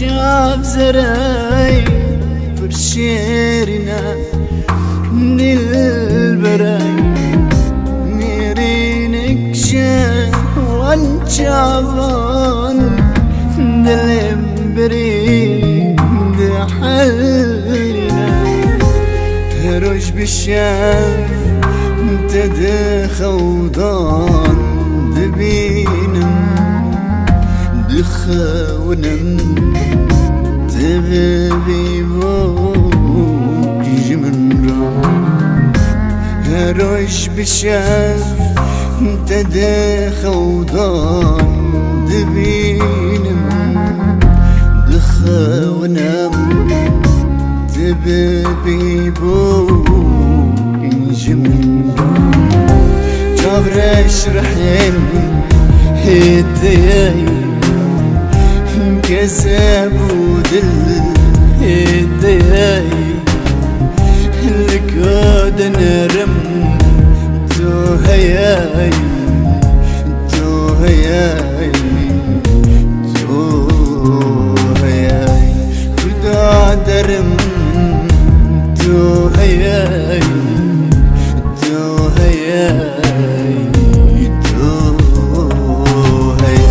شاف زراي فرشيرنا من البراي ميرينك شاف وانشافان دلم بريد حلنا هروش بالشاف تدخودان دبينم دخونم تبي بوك جمرا هروش بالشاف تدخودان دبينم دخونم تبي بوك جمرا جابرش رحم هدياي كسب ودل هدياي لكود نرم تو هياي تو هياي تو هياي كدا درم تو هياي تو هياي تو هياي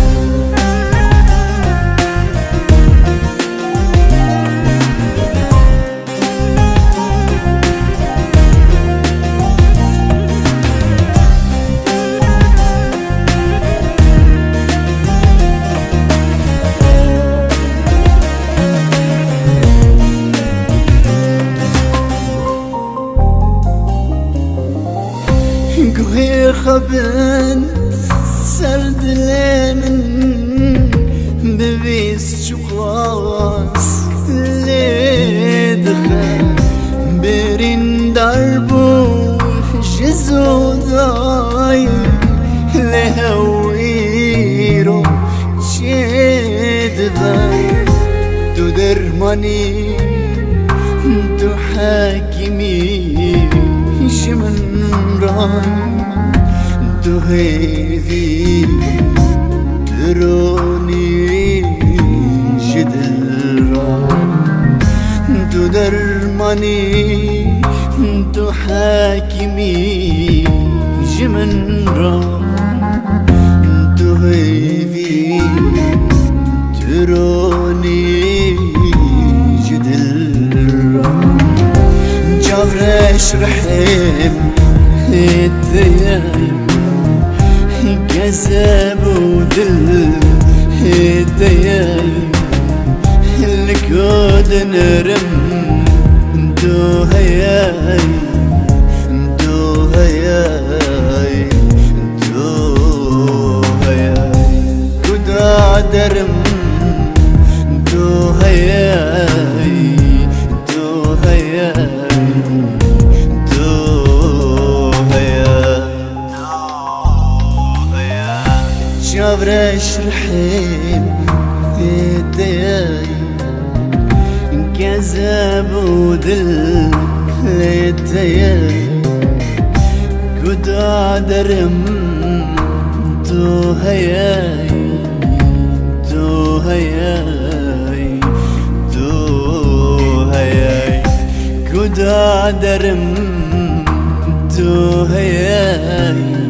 قوي خبنت سرد لمن ببيس شخواس لدخل برين دربو جزو داي لهويرو شيد باي تو درماني تو حاكمي جمن راي تو هيفي دروني جدل راي تو درماني تو حاكمي جمن راي تو هيفي دروني جدل راي جابرش رحم هدياي كسب ودل هدياي الكود نرم تو هياي تو هياي تو هياي كدا درم تو هياي تو هياي جابرش رحم هدياي كذب ودل هدياي كدا درم تو هياي تو هياي تو هياي كدا درم تو هياي